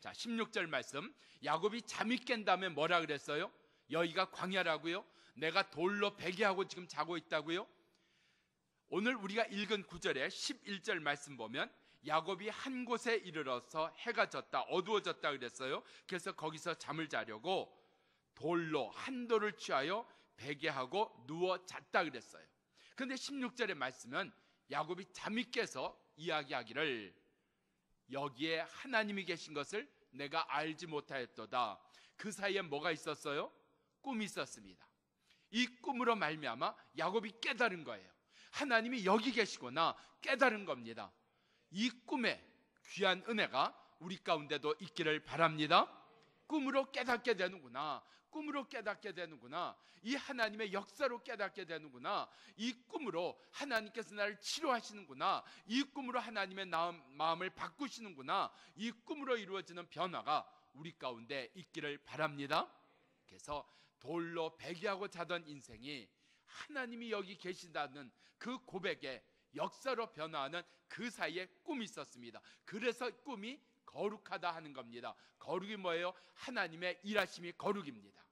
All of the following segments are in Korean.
자, 16절 말씀. 야곱이 잠이 깬 다음에 뭐라 그랬어요? 여기가 광야라고요? 내가 돌로 베개하고 지금 자고 있다고요? 오늘 우리가 읽은 9절에 11절 말씀 보면 야곱이 한 곳에 이르러서 해가 졌다, 어두워졌다 그랬어요. 그래서 거기서 잠을 자려고 돌로 한 돌을 취하여 베개하고 누워 잤다 그랬어요. 그런데 16절의 말씀은 야곱이 잠이 깨서 이야기하기를 여기에 하나님이 계신 것을 내가 알지 못하였도다. 그 사이에 뭐가 있었어요? 꿈이 있었습니다. 이 꿈으로 말미암아 야곱이 깨달은 거예요. 하나님이 여기 계시구나 깨달은 겁니다. 이 꿈에 귀한 은혜가 우리 가운데도 있기를 바랍니다. 꿈으로 깨닫게 되는구나. 꿈으로 깨닫게 되는구나. 이 하나님의 역사로 깨닫게 되는구나. 이 꿈으로 하나님께서 나를 치료하시는구나. 이 꿈으로 하나님의 마음을 바꾸시는구나. 이 꿈으로 이루어지는 변화가 우리 가운데 있기를 바랍니다. 그래서 돌로 베개하고 자던 인생이 하나님이 여기 계신다는 그 고백에 역사로 변화하는 그 사이에 꿈이 있었습니다. 그래서 꿈이 거룩하다 하는 겁니다. 거룩이 뭐예요? 하나님의 일하심이 거룩입니다.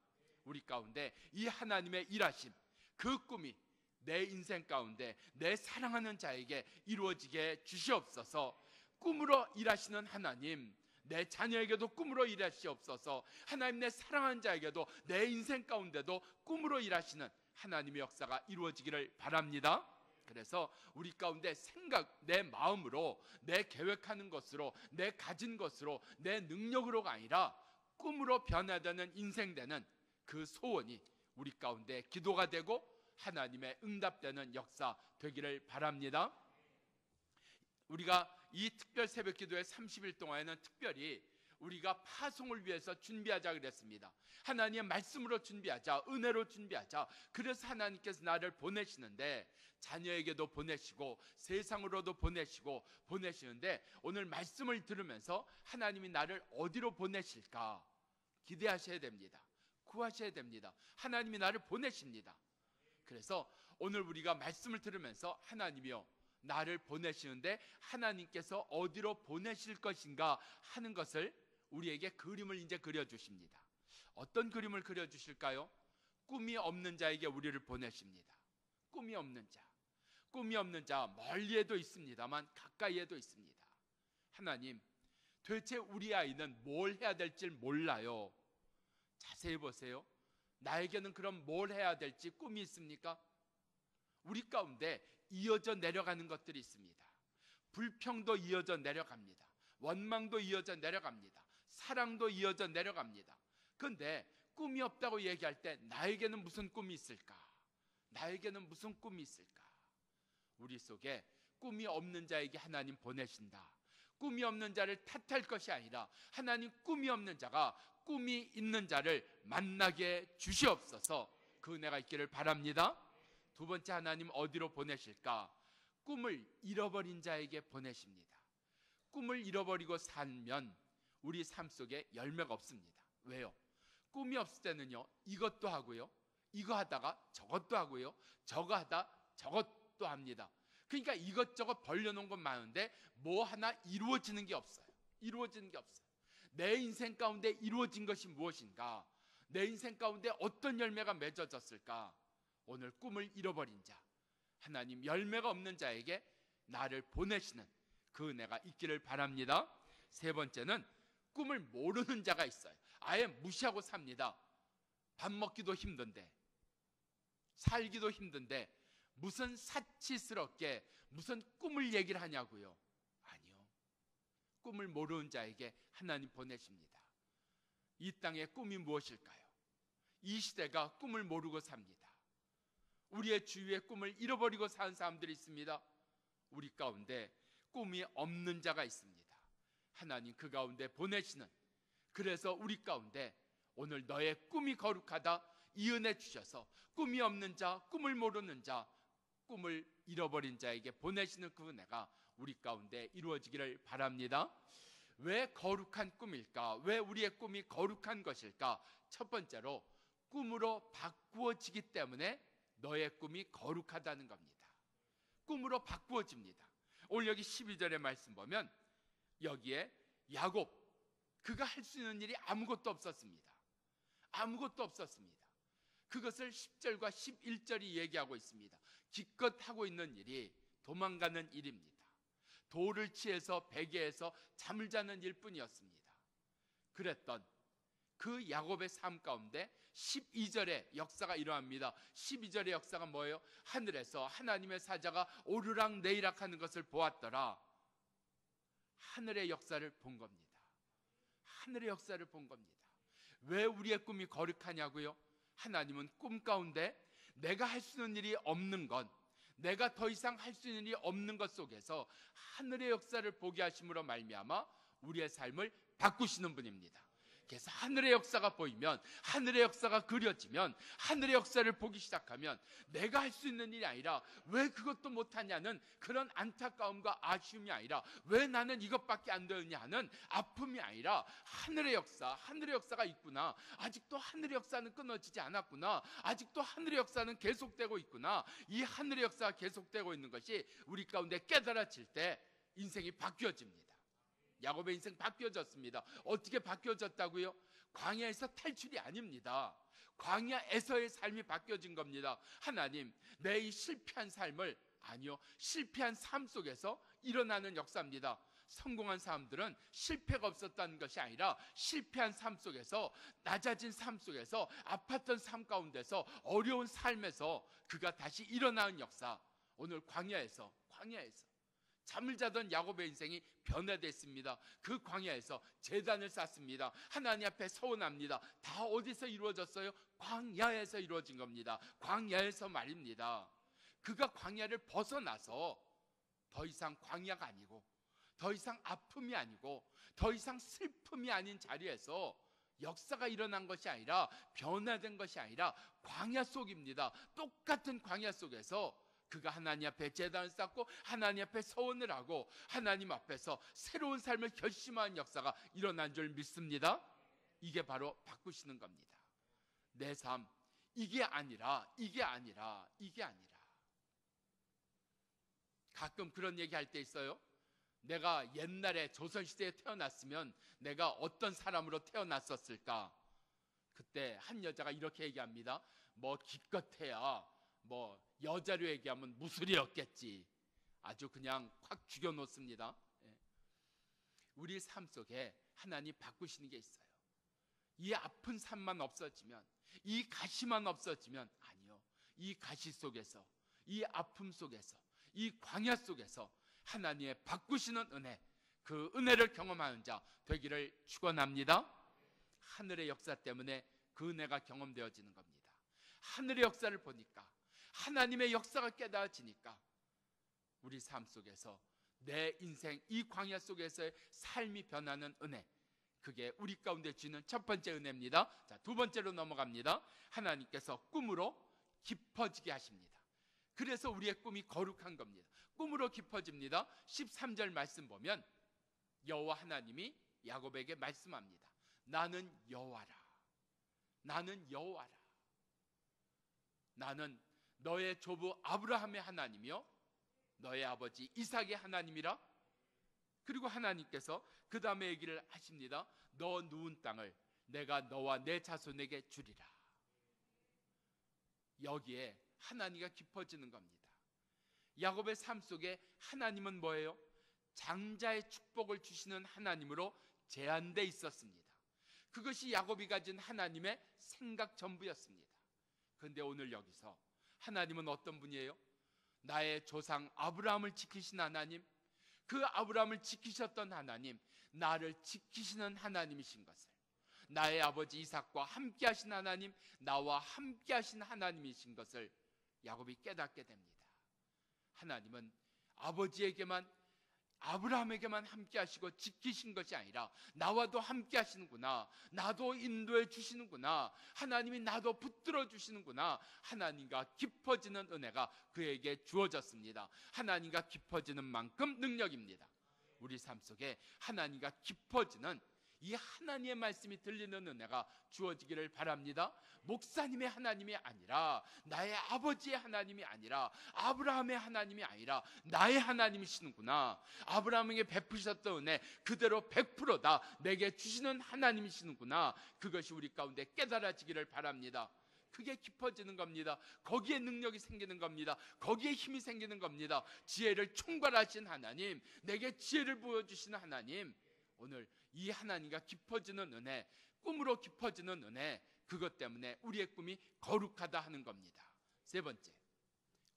우리 가운데 이 하나님의 일하심, 그 꿈이 내 인생 가운데 내 사랑하는 자에게 이루어지게 주시옵소서. 꿈으로 일하시는 하나님, 내 자녀에게도 꿈으로 일하시옵소서. 하나님, 내 사랑하는 자에게도 내 인생 가운데도 꿈으로 일하시는 하나님의 역사가 이루어지기를 바랍니다. 그래서 우리 가운데 생각, 내 마음으로, 내 계획하는 것으로, 내 가진 것으로, 내 능력으로가 아니라 꿈으로 변화되는 인생 되는 그 소원이 우리 가운데 기도가 되고 하나님의 응답되는 역사 되기를 바랍니다. 우리가 이 특별 새벽 기도의 30일 동안에는 특별히 우리가 파송을 위해서 준비하자 그랬습니다. 하나님의 말씀으로 준비하자, 은혜로 준비하자. 그래서 하나님께서 나를 보내시는데 자녀에게도 보내시고 세상으로도 보내시는데 오늘 말씀을 들으면서 하나님이 나를 어디로 보내실까 기대하셔야 됩니다. 구하셔야 됩니다. 하나님이 나를 보내십니다. 그래서 오늘 우리가 말씀을 들으면서 하나님이요, 나를 보내시는데 하나님께서 어디로 보내실 것인가 하는 것을 우리에게 그림을 이제 그려주십니다. 어떤 그림을 그려주실까요? 꿈이 없는 자에게 우리를 보내십니다. 꿈이 없는 자, 꿈이 없는 자 멀리에도 있습니다만 가까이에도 있습니다. 하나님, 도대체 우리 아이는 뭘 해야 될지 몰라요. 자세히 보세요. 나에게는 그럼 뭘 해야 될지 꿈이 있습니까? 우리 가운데 이어져 내려가는 것들이 있습니다. 불평도 이어져 내려갑니다. 원망도 이어져 내려갑니다. 사랑도 이어져 내려갑니다. 그런데 꿈이 없다고 얘기할 때 나에게는 무슨 꿈이 있을까? 나에게는 무슨 꿈이 있을까? 우리 속에 꿈이 없는 자에게 하나님 보내신다. 꿈이 없는 자를 탓할 것이 아니라 하나님, 꿈이 없는 자가 꿈이 있는 자를 만나게 주시옵소서. 그 은혜가 있기를 바랍니다. 두 번째, 하나님 어디로 보내실까? 꿈을 잃어버린 자에게 보내십니다. 꿈을 잃어버리고 살면 우리 삶 속에 열매가 없습니다. 왜요? 꿈이 없을 때는요, 이것도 하고요, 이거 하다가 저것도 하고요, 저거 하다 저것도 합니다. 그러니까 이것저것 벌려놓은 건 많은데 뭐 하나 이루어지는 게 없어요. 이루어지는 게 없어요. 내 인생 가운데 이루어진 것이 무엇인가? 내 인생 가운데 어떤 열매가 맺어졌을까? 오늘 꿈을 잃어버린 자, 하나님 열매가 없는 자에게 나를 보내시는 그 은혜가 있기를 바랍니다. 세 번째는 꿈을 모르는 자가 있어요. 아예 무시하고 삽니다. 밥 먹기도 힘든데, 살기도 힘든데 무슨 사치스럽게 무슨 꿈을 얘기를 하냐고요. 아니요, 꿈을 모르는 자에게 하나님 보내십니다. 이 땅의 꿈이 무엇일까요? 이 시대가 꿈을 모르고 삽니다. 우리의 주위에 꿈을 잃어버리고 사는 사람들이 있습니다. 우리 가운데 꿈이 없는 자가 있습니다. 하나님 그 가운데 보내시는, 그래서 우리 가운데 오늘 너의 꿈이 거룩하다 이 은혜 주셔서 꿈이 없는 자, 꿈을 모르는 자, 꿈을 잃어버린 자에게 보내시는 그 은혜가 우리 가운데 이루어지기를 바랍니다. 왜 거룩한 꿈일까? 왜 우리의 꿈이 거룩한 것일까? 첫 번째로 꿈으로 바꾸어지기 때문에 너의 꿈이 거룩하다는 겁니다. 꿈으로 바꾸어집니다. 오늘 여기 12절의 말씀 보면 여기에 야곱, 그가 할 수 있는 일이 아무것도 없었습니다. 아무것도 없었습니다. 그것을 10절과 11절이 얘기하고 있습니다. 기껏 하고 있는 일이 도망가는 일입니다. 돌을 취해서 베개에서 잠을 자는 일뿐이었습니다. 그랬던 그 야곱의 삶 가운데 12절의 역사가 일어납니다. 12절의 역사가 뭐예요? 하늘에서 하나님의 사자가 오르락 내리락 하는 것을 보았더라. 하늘의 역사를 본 겁니다. 하늘의 역사를 본 겁니다. 왜 우리의 꿈이 거룩하냐고요? 하나님은 꿈 가운데 내가 할 수 있는 일이 없는 것, 내가 더 이상 할 수 있는 일이 없는 것 속에서 하늘의 역사를 보게 하심으로 말미암아 우리의 삶을 바꾸시는 분입니다. 그래서 하늘의 역사가 보이면, 하늘의 역사가 그려지면, 하늘의 역사를 보기 시작하면 내가 할 수 있는 일이 아니라 왜 그것도 못하냐는 그런 안타까움과 아쉬움이 아니라 왜 나는 이것밖에 안 되느냐 하는 아픔이 아니라 하늘의 역사가 있구나, 아직도 하늘의 역사는 끊어지지 않았구나, 아직도 하늘의 역사는 계속되고 있구나, 이 하늘의 역사가 계속되고 있는 것이 우리 가운데 깨달아질 때 인생이 바뀌어집니다. 야곱의 인생 바뀌어졌습니다. 어떻게 바뀌어졌다고요? 광야에서 탈출이 아닙니다. 광야에서의 삶이 바뀌어진 겁니다. 하나님, 내 이 실패한 삶을, 아니요, 실패한 삶 속에서 일어나는 역사입니다. 성공한 사람들은 실패가 없었다는 것이 아니라 실패한 삶 속에서, 낮아진 삶 속에서, 아팠던 삶 가운데서, 어려운 삶에서 그가 다시 일어나는 역사. 오늘 광야에서 잠을 자던 야곱의 인생이 변화됐습니다. 그 광야에서 제단을 쌓습니다. 하나님 앞에 서원합니다. 다 어디서 이루어졌어요? 광야에서 이루어진 겁니다. 광야에서 말입니다. 그가 광야를 벗어나서 더 이상 광야가 아니고, 더 이상 아픔이 아니고, 더 이상 슬픔이 아닌 자리에서 역사가 일어난 것이 아니라, 변화된 것이 아니라 광야 속입니다. 똑같은 광야 속에서 그가 하나님 앞에 제단을 쌓고 하나님 앞에 서원을 하고 하나님 앞에서 새로운 삶을 결심하는 역사가 일어난 줄 믿습니다. 이게 바로 바꾸시는 겁니다. 내 삶, 이게 아니라 가끔 그런 얘기 할 때 있어요. 내가 옛날에 조선시대에 태어났으면 내가 어떤 사람으로 태어났었을까? 그때 한 여자가 이렇게 얘기합니다. 뭐 기껏해야 뭐 여자로 얘기하면 무술이었겠지. 아주 그냥 확 죽여놓습니다. 우리 삶 속에 하나님 바꾸시는 게 있어요. 이 아픈 삶만 없어지면, 이 가시만 없어지면, 아니요, 이 가시 속에서, 이 아픔 속에서, 이 광야 속에서 하나님의 바꾸시는 은혜, 그 은혜를 경험하는 자 되기를 축원합니다. 하늘의 역사 때문에 그 은혜가 경험되어지는 겁니다. 하늘의 역사를 보니까, 하나님의 역사가 깨달아지니까 우리 삶 속에서 내 인생, 이 광야 속에서의 삶이 변하는 은혜, 그게 우리 가운데 주는 첫 번째 은혜입니다. 자, 두 번째로 넘어갑니다. 하나님께서 꿈으로 깊어지게 하십니다. 그래서 우리의 꿈이 거룩한 겁니다. 꿈으로 깊어집니다. 13절 말씀 보면 여호와 하나님이 야곱에게 말씀합니다. 나는 여호와라. 나는 너의 조부 아브라함의 하나님이요 너의 아버지 이삭의 하나님이라. 그리고 하나님께서 그 다음에 얘기를 하십니다. 너 누운 땅을 내가 너와 내 자손에게 주리라. 여기에 하나님과 깊어지는 겁니다. 야곱의 삶 속에 하나님은 뭐예요? 장자의 축복을 주시는 하나님으로 제한되어 있었습니다. 그것이 야곱이 가진 하나님의 생각 전부였습니다. 그런데 오늘 여기서 하나님은 어떤 분이에요? 나의 조상 아브라함을 지키신 하나님, 그 아브라함을 지키셨던 하나님, 나를 지키시는 하나님이신 것을, 나의 아버지 이삭과 함께 하신 하나님, 나와 함께 하신 하나님이신 것을 야곱이 깨닫게 됩니다. 하나님은 아버지에게만, 아브라함에게만 함께 하시고 지키신 것이 아니라 나와도 함께 하시는구나, 나도 인도해 주시는구나, 하나님이 나도 붙들어 주시는구나. 하나님과 깊어지는 은혜가 그에게 주어졌습니다. 하나님과 깊어지는 만큼 능력입니다. 우리 삶 속에 하나님과 깊어지는 이 하나님의 말씀이 들리는 은혜가 주어지기를 바랍니다. 목사님의 하나님이 아니라, 나의 아버지의 하나님이 아니라, 아브라함의 하나님이 아니라 나의 하나님이시는구나. 아브라함에게 베푸셨던 은혜 그대로 100%다 내게 주시는 하나님이시는구나. 그것이 우리 가운데 깨달아지기를 바랍니다. 그게 깊어지는 겁니다. 거기에 능력이 생기는 겁니다. 거기에 힘이 생기는 겁니다. 지혜를 총괄하신 하나님, 내게 지혜를 부어주시는 하나님, 오늘 이 하나님과 깊어지는 은혜, 꿈으로 깊어지는 은혜, 그것 때문에 우리의 꿈이 거룩하다 하는 겁니다. 세 번째,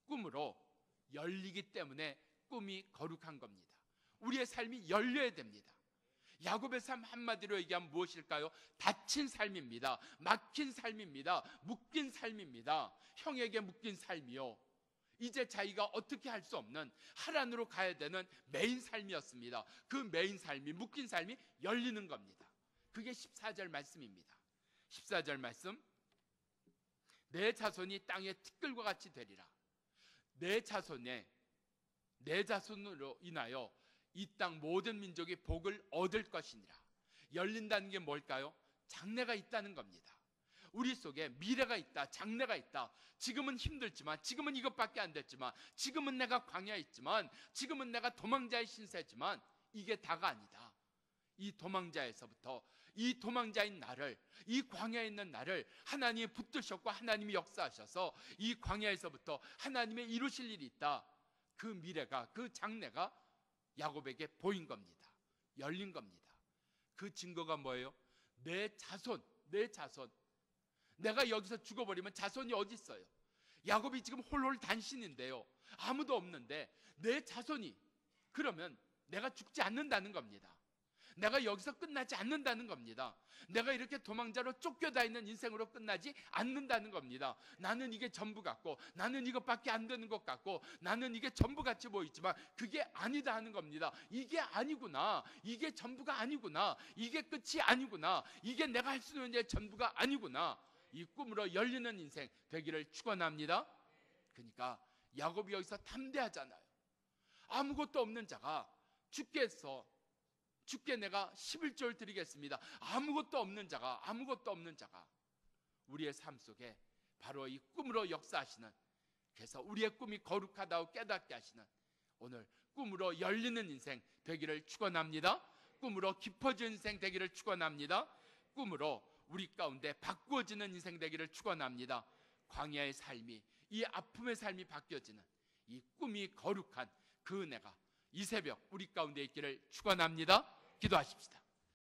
꿈으로 열리기 때문에 꿈이 거룩한 겁니다. 우리의 삶이 열려야 됩니다. 야곱의 삶 한마디로 얘기하면 무엇일까요? 닫힌 삶입니다. 막힌 삶입니다. 묶인 삶입니다. 형에게 묶인 삶이요, 이제 자기가 어떻게 할 수 없는 하란으로 가야 되는 메인 삶이었습니다. 그 메인 삶이, 묶인 삶이 열리는 겁니다. 그게 14절 말씀입니다. 14절 말씀, 내 자손이 땅의 티끌과 같이 되리라. 내 자손으로 인하여 이 땅 모든 민족이 복을 얻을 것이니라. 열린다는 게 뭘까요? 장래가 있다는 겁니다. 우리 속에 미래가 있다, 장래가 있다. 지금은 힘들지만, 지금은 이것밖에 안 됐지만, 지금은 내가 광야에 있지만, 지금은 내가 도망자의 신세지만, 이게 다가 아니다. 이 도망자에서부터, 이 도망자인 나를, 이 광야에 있는 나를 하나님이 붙드셨고 하나님이 역사하셔서 이 광야에서부터 하나님의 이루실 일이 있다. 그 미래가, 그 장래가 야곱에게 보인 겁니다. 열린 겁니다. 그 증거가 뭐예요? 내 자손. 내가 여기서 죽어버리면 자손이 어디 있어요? 야곱이 지금 홀홀 단신인데요, 아무도 없는데 내 자손이, 그러면 내가 죽지 않는다는 겁니다. 내가 여기서 끝나지 않는다는 겁니다. 내가 이렇게 도망자로 쫓겨다니는 인생으로 끝나지 않는다는 겁니다. 나는 이게 전부 같고, 나는 이것밖에 안 되는 것 같고, 나는 이게 전부 같이 보이지만 그게 아니다 하는 겁니다. 이게 아니구나, 이게 전부가 아니구나, 이게 끝이 아니구나, 이게 내가 할 수 있는 게 전부가 아니구나. 이 꿈으로 열리는 인생 되기를 축원합니다. 그러니까 야곱이 여기서 담대하잖아요. 아무것도 없는 자가 주께 내가 11조를 드리겠습니다. 아무것도 없는 자가 우리의 삶 속에 바로 이 꿈으로 역사하시는, 그래서 우리의 꿈이 거룩하다고 깨닫게 하시는 오늘 꿈으로 열리는 인생 되기를 축원합니다. 꿈으로 깊어지는 인생 되기를 축원합니다. 꿈으로 우리 가운데 바꾸어지는 인생 되기를 축원합니다. 광야의 삶이, 이 아픔의 삶이 바뀌어지는 이 꿈이 거룩한 그 은혜가 이 새벽 우리 가운데 있기를 축원합니다. 기도하십시다.